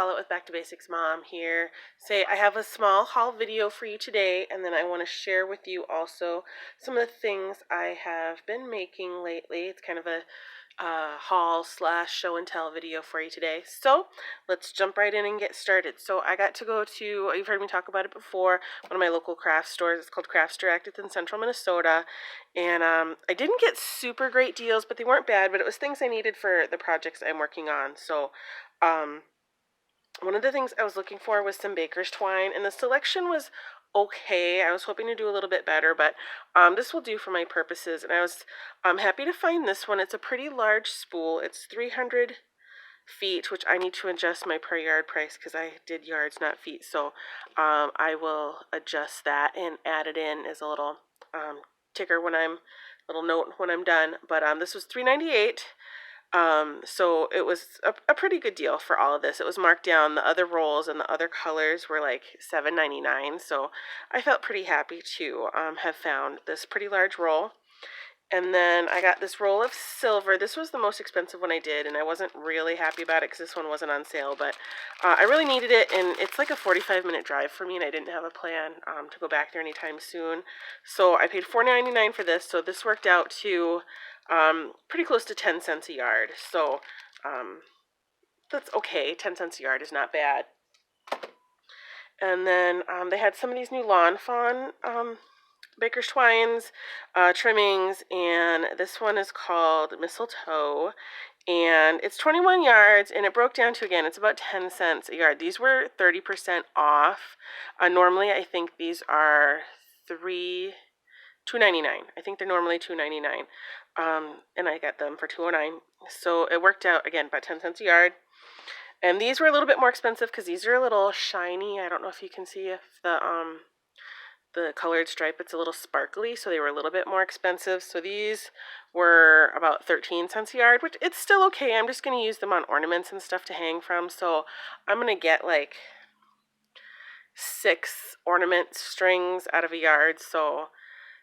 Haul It with Back to Basics Mom here. I have a small haul video for you today, and then I want to share with you also some of the things I have been making lately. It's kind of a haul slash show and tell video for you today. So let's jump right in and get started. So I got to go to, you've heard me talk about it before, one of my local craft stores. It's called Crafts Direct. It's in central Minnesota. And I didn't get super great deals, but they weren't bad, but it was things I needed for the projects I'm working on. So one of the things I was looking for was some baker's twine, and the selection was okay. I was hoping to do a little bit better, but this will do for my purposes. And I was happy to find this one. It's a pretty large spool. It's 300 feet, which I need to adjust my per yard price because I did yards, not feet. So I will adjust that and add it in as a little ticker when little note when I'm done. But this was $3.98. So it was a pretty good deal for all of this. It was marked down. The other rolls and the other colors were like $7.99. So I felt pretty happy to have found this pretty large roll. And then I got this roll of silver. This was the most expensive one I did, and I wasn't really happy about it because this one wasn't on sale, but I really needed it, and it's like a 45-minute drive for me, and I didn't have a plan to go back there anytime soon. So I paid $4.99 for this, so this worked out to pretty close to 10 cents a yard. So that's okay. 10 cents a yard is not bad. And then they had some of these new lawn fawn baker's twines, trimmings, and this one is called Mistletoe, and it's 21 yards, and it broke down to, again, it's about 10 cents a yard. These were 30% off. Normally, I think these are $2.99. I think they're normally $2.99, and I got them for $2.09. So it worked out, again, about 10 cents a yard. And these were a little bit more expensive because these are a little shiny. I don't know if you can see if the colored stripe, it's a little sparkly, so they were a little bit more expensive. So these were about 13 cents a yard, which it's still okay. I'm just going to use them on ornaments and stuff to hang from. So I'm going to get like 6 ornament strings out of a yard. So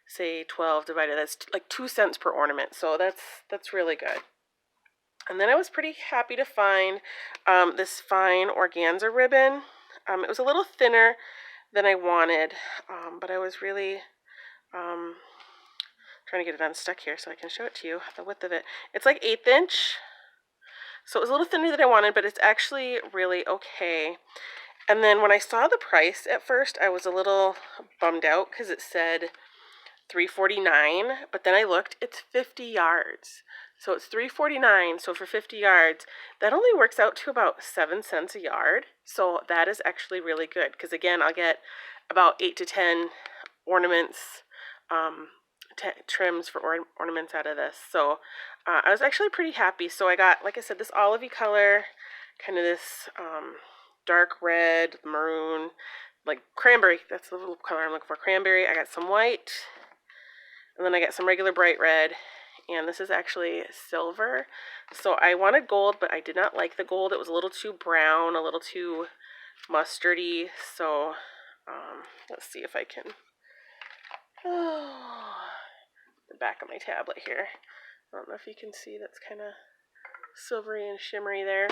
say 12 divided, that's like 2 cents per ornament. So that's really good. And then I was pretty happy to find this fine organza ribbon. It was a little thinner than I wanted, but I was really trying to get it unstuck here so I can show it to you, the width of it. It's like 1/8 inch, so it was a little thinner than I wanted, but it's actually really okay. And then when I saw the price at first, I was a little bummed out because it said $3.49, but then I looked, it's 50 yards. So it's $3.49, so for 50 yards, that only works out to about 7 cents a yard. So that is actually really good, because again, I'll get about 8 to 10 ornaments, trims for ornaments out of this. So I was actually pretty happy. So I got, like I said, this olivey color, kind of this dark red, maroon, like cranberry. That's the little color I'm looking for, cranberry. I got some white, and then I got some regular bright red. And this is actually silver. So I wanted gold, but I did not like the gold. It was a little too brown, a little too mustardy. So let's see if I can, the back of my tablet here. I don't know if you can see, that's kind of silvery and shimmery there.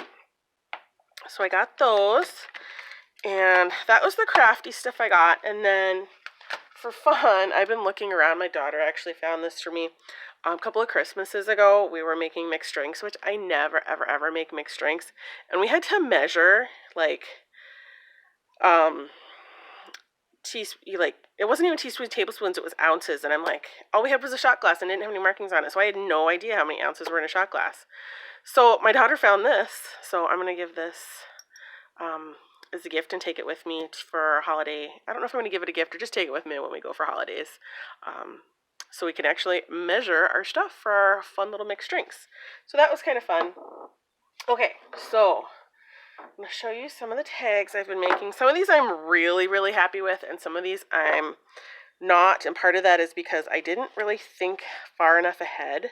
So I got those, and that was the crafty stuff I got. And then for fun, I've been looking around. My daughter actually found this for me. A couple of Christmases ago, we were making mixed drinks, which I never, ever, ever make mixed drinks. And we had to measure, like, it wasn't even teaspoons, tablespoons, it was ounces. And I'm like, all we had was a shot glass and didn't have any markings on it. So I had no idea how many ounces were in a shot glass. So my daughter found this. So I'm going to give this as a gift and take it with me for a holiday. I don't know if I'm going to give it a gift or just take it with me when we go for holidays. So we can actually measure our stuff for our fun little mixed drinks. So that was kind of fun. Okay, so I'm going to show you some of the tags I've been making. Some of these I'm really, really happy with, and some of these I'm not. And part of that is because I didn't really think far enough ahead.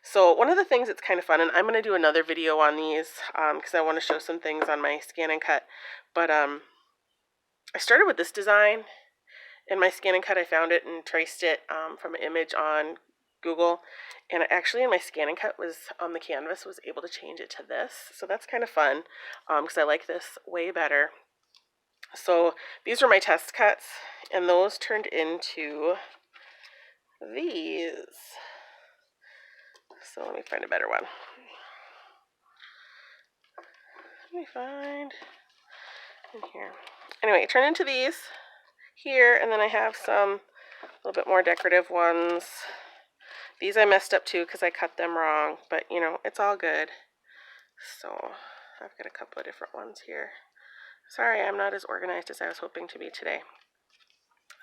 So one of the things that's kind of fun, and I'm going to do another video on these because I want to show some things on my scan and cut. But I started with this design. In my scan and cut, I found it and traced it from an image on Google, and actually in my scan and cut was on the canvas was able to change it to this, so that's kind of fun because I like this way better. So these were my test cuts, and those turned into these. So let me find a better one. Let me find in here. Anyway, it turned into these here, and then I have some a little bit more decorative ones. These I messed up too because I cut them wrong, but you know, it's all good. So I've got a couple of different ones here. Sorry, I'm not as organized as I was hoping to be today.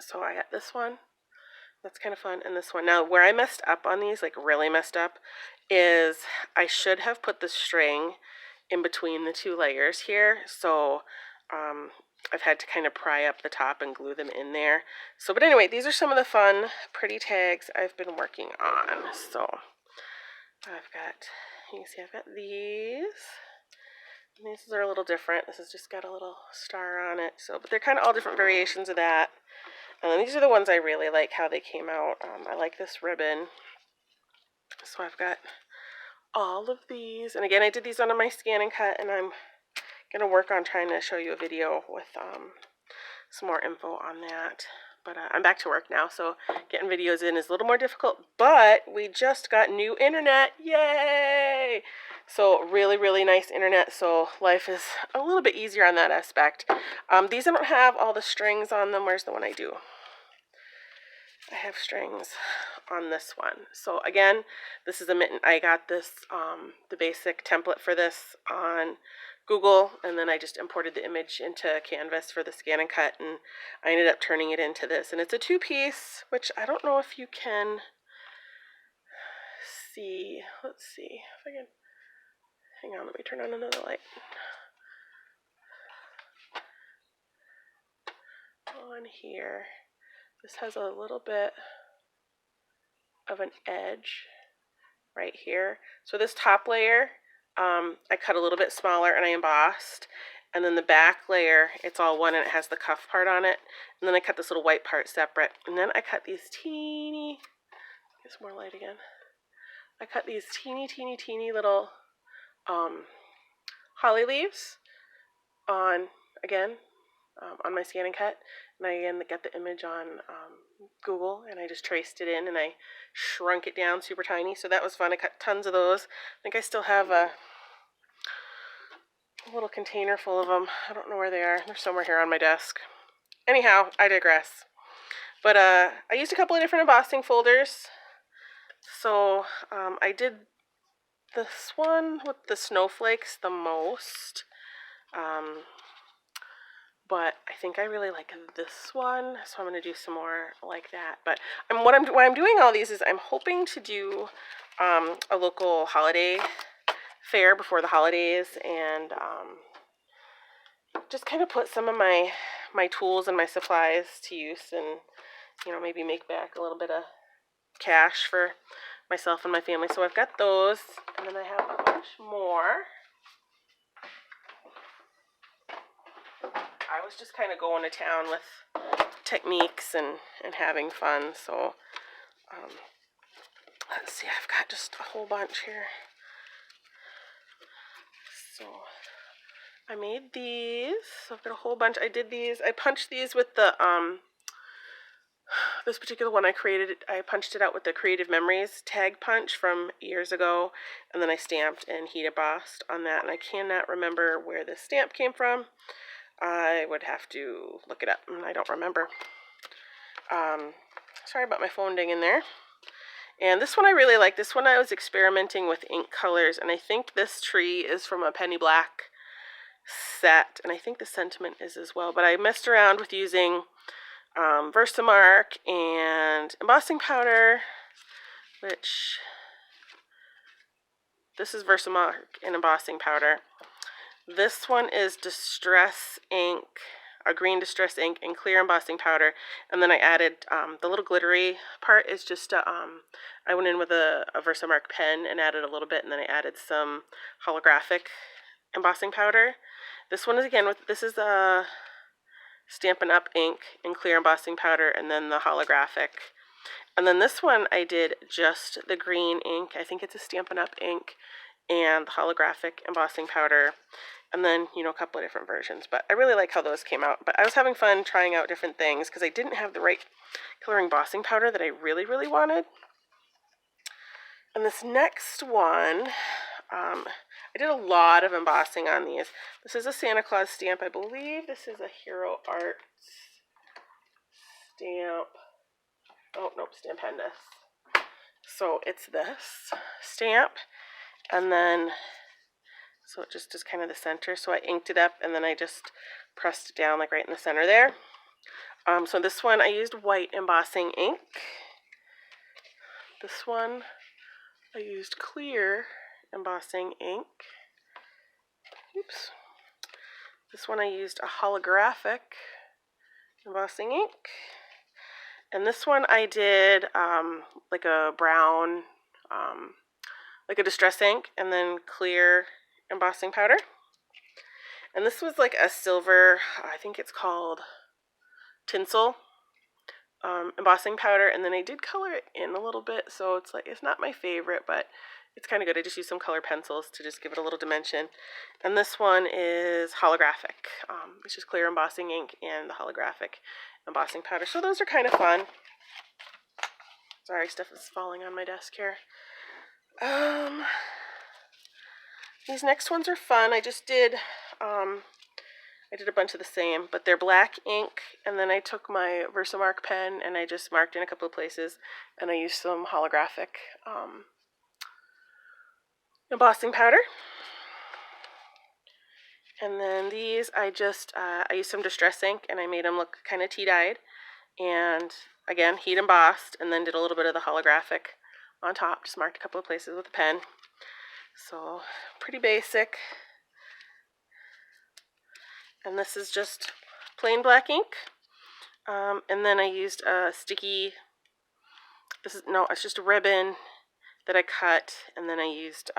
So I got this one. That's kind of fun. And this one. Now, where I messed up on these, like really messed up, is I should have put the string in between the two layers here. So I've had to kind of pry up the top and glue them in there. So, but anyway, these are some of the fun, pretty tags I've been working on. So I've got, you can see I've got these. And these are a little different. This has just got a little star on it. So, but they're kind of all different variations of that. And then these are the ones I really like how they came out. I like this ribbon. So I've got all of these. And again, I did these on my scan and cut, and I'm going to work on trying to show you a video with some more info on that. But I'm back to work now, so getting videos in is a little more difficult. But we just got new internet. Yay! So really, really nice internet. So life is a little bit easier on that aspect. These I don't have all the strings on them. Where's the one I do? I have strings on this one. So again, this is a mitten. I got this, the basic template for this on Google, and then I just imported the image into Canvas for the scan and cut, and I ended up turning it into this. And it's a two-piece, which I don't know if you can see. Let's see if I can. Hang on, let me turn on another light. On here, this has a little bit of an edge right here. So this top layer, I cut a little bit smaller and I embossed. And then the back layer, it's all one and it has the cuff part on it. And then I cut this little white part separate. And then I cut these teeny, get some more light again. I cut these teeny little holly leaves on, again, on my scan and cut. And I again got the image on Google, and I just traced it in and I shrunk it down super tiny. So that was fun. I cut tons of those. I think I still have a little container full of them. I don't know where they are. They're somewhere here on my desk. Anyhow, I digress. But I used a couple of different embossing folders. So I did this one with the snowflakes the most. But I think I really like this one, so I'm going to do some more like that. But why I'm doing all these is I'm hoping to do a local holiday fair before the holidays, and just kind of put some of my tools and my supplies to use, and you know, maybe make back a little bit of cash for myself and my family. So I've got those, and then I have a bunch more. I was just kind of going to town with techniques and having fun. So let's see, I've got just a whole bunch here. So I made these. So I've got a whole bunch. I did these. I punched these with the this particular one I punched it out with the Creative Memories tag punch from years ago, and then I stamped and heat embossed on that, and I cannot remember where this stamp came from. I would have to look it up, and I don't remember. Sorry about my phone dinging there. And this one I really like. This one I was experimenting with ink colors, and I think this tree is from a Penny Black set, and I think the sentiment is as well. But I messed around with using Versamark and embossing powder, which this is Versamark and embossing powder. This one is Distress ink, a green Distress ink, and clear embossing powder. And then I added the little glittery part is just I went in with a Versamark pen and added a little bit, and then I added some holographic embossing powder. This one is this is Stampin' Up ink and clear embossing powder, and then the holographic. And then this one I did just the green ink. I think it's a Stampin' Up! Ink and the holographic embossing powder. And then, you know, a couple of different versions. But I really like how those came out. But I was having fun trying out different things because I didn't have the right coloring embossing powder that I really, really wanted. And this next one, I did a lot of embossing on these. This is a Santa Claus stamp. I believe this is a Hero Arts stamp. Oh, nope, Stampendous. So it's this stamp. And then, so it just is kind of the center. So I inked it up and then I just pressed it down like right in the center there. So this one I used white embossing ink. This one I used clear embossing ink. Oops. This one I used a holographic embossing ink. And this one I did like a brown, like a distress ink, and then clear embossing powder. And this was like a silver, I think it's called tinsel embossing powder, and then I did color it in a little bit, so it's like, it's not my favorite, but it's kind of good. I just used some color pencils to just give it a little dimension. And this one is holographic. It's just clear embossing ink and the holographic embossing powder. So those are kind of fun. Sorry, stuff is falling on my desk here. These next ones are fun. I just did, I did a bunch of the same, but they're black ink, and then I took my Versamark pen and I just marked in a couple of places, and I used some holographic embossing powder. And then these, I used some distress ink, and I made them look kind of tea-dyed, and again, heat embossed, and then did a little bit of the holographic on top, just marked a couple of places with a pen. So, pretty basic. And this is just plain black ink. And then I used a sticky, it's just a ribbon that I cut, and then I used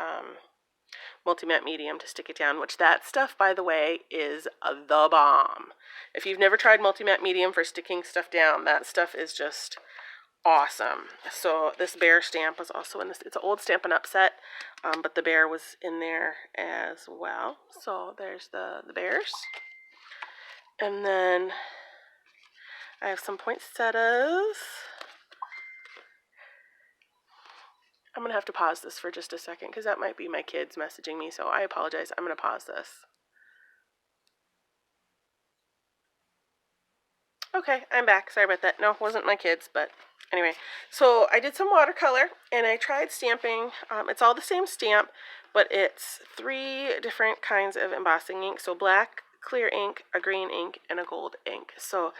multi-matte medium to stick it down, which that stuff, by the way, is the bomb. If you've never tried multi-matte medium for sticking stuff down, that stuff is just awesome. So this bear stamp was also in this. It's an old Stampin' Up! Set, but the bear was in there as well. So there's the bears. And then I have some poinsettias. I'm going to have to pause this for just a second because that might be my kids messaging me, so I apologize. I'm going to pause this. Okay, I'm back. Sorry about that. No, it wasn't my kids, but anyway. So I did some watercolor, and I tried stamping. It's all the same stamp, but it's 3 different kinds of embossing ink. So black, clear ink, a green ink, and a gold ink. So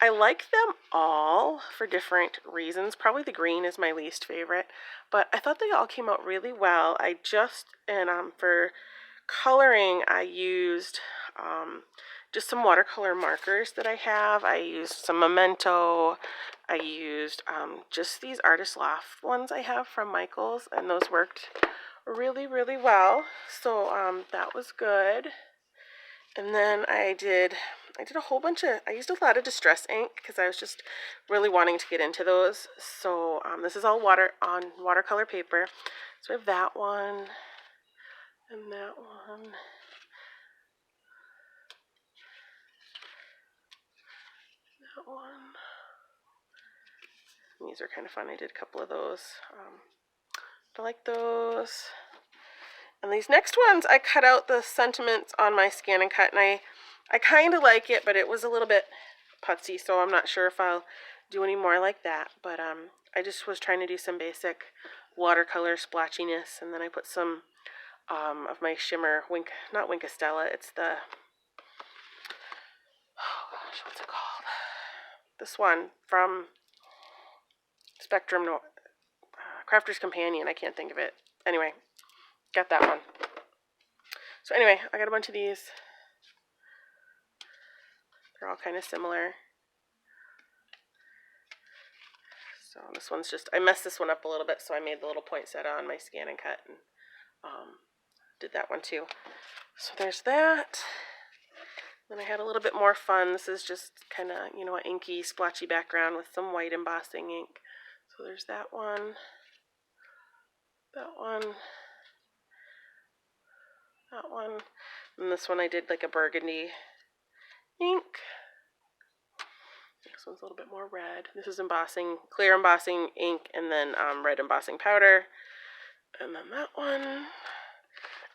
I like them all for different reasons. Probably the green is my least favorite, but I thought they all came out really well. For coloring, I used just some watercolor markers that I have. I used some Memento. I used just these Artist Loft ones I have from Michaels, and those worked really, really well. So that was good. And then I did a whole bunch of, I used a lot of distress ink because I was just really wanting to get into those. So this is all watercolor paper. So I have that one and that one. That one. And these are kind of fun. I did a couple of those. I like those. And these next ones, I cut out the sentiments on my Scan and Cut, and I kind of like it, but it was a little bit putsy, so I'm not sure if I'll do any more like that. But I just was trying to do some basic watercolor splotchiness, and then I put some of my shimmer, not Winkostella, it's the, oh gosh, what's it called? This one from Spectrum, Crafter's Companion, I can't think of it. Anyway, got that one. So anyway, I got a bunch of these. They're all kind of similar. So this one's just, I messed this one up a little bit, so I made the little poinsettia on my Scan and Cut, and did that one too. So there's that. Then I had a little bit more fun. This is just kind of, an inky, splotchy background with some white embossing ink. So there's that one, that one, that one, and this one I did like a burgundy ink. This one's a little bit more red. This is embossing, clear embossing ink, and then red embossing powder. And then that one.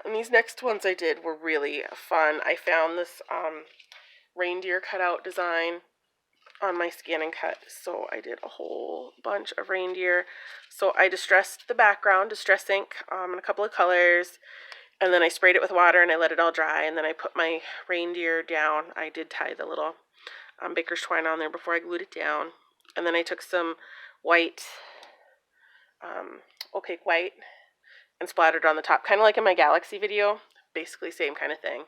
And these next ones I did were really fun. I found this reindeer cutout design on my Scan and Cut, so I did a whole bunch of reindeer. So I distressed the background, distress ink, in a couple of colors, and then I sprayed it with water and I let it all dry, and then I put my reindeer down. I did tie the little baker's twine on there before I glued it down, and then I took some white, opaque white, and splattered on the top, kind of like in my Galaxy video, basically same kind of thing.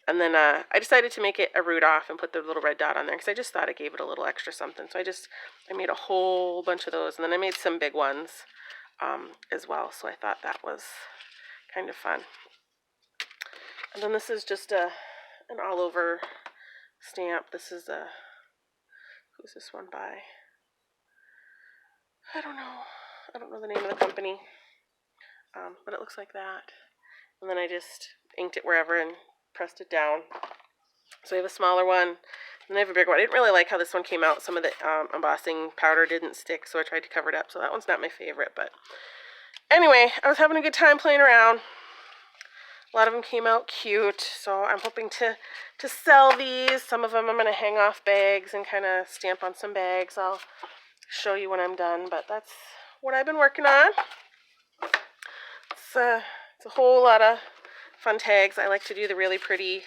And then I decided to make it a Rudolph and put the little red dot on there because I just thought it gave it a little extra something. So I made a whole bunch of those, and then I made some big ones as well. So I thought that was kind of fun. And then this is just an all-over stamp. This is who's this one by? I don't know the name of the company, but it looks like that. And then I just inked it wherever and pressed it down. So I have a smaller one, and I have a bigger one. I didn't really like how this one came out. Some of the embossing powder didn't stick, so I tried to cover it up. So that one's not my favorite, but anyway, I was having a good time playing around. A lot of them came out cute, so I'm hoping to sell these. Some of them I'm going to hang off bags and kind of stamp on some bags. I'll show you when I'm done, but that's what I've been working on. It's a whole lot of fun tags. I like to do the really pretty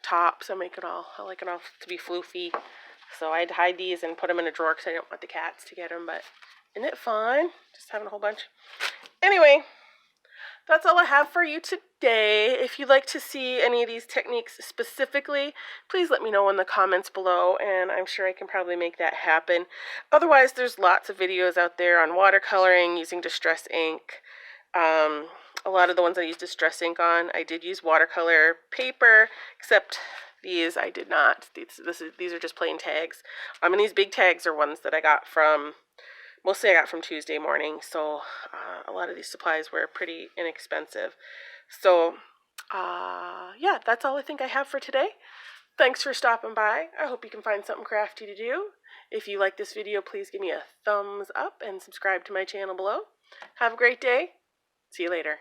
tops. I like it all to be floofy. So I'd hide these and put them in a drawer because I don't want the cats to get them, but isn't it fun? Just having a whole bunch. Anyway, that's all I have for you today. If you'd like to see any of these techniques specifically, please let me know in the comments below, and I'm sure I can probably make that happen. Otherwise, there's lots of videos out there on watercoloring using distress ink. A lot of the ones I used distress ink on, I did use watercolor paper, except these I did not. These are just plain tags. And these big tags are ones that I got from, mostly I got from Tuesday Morning, so a lot of these supplies were pretty inexpensive. So, yeah, that's all I think I have for today. Thanks for stopping by. I hope you can find something crafty to do. If you like this video, please give me a thumbs up and subscribe to my channel below. Have a great day. See you later.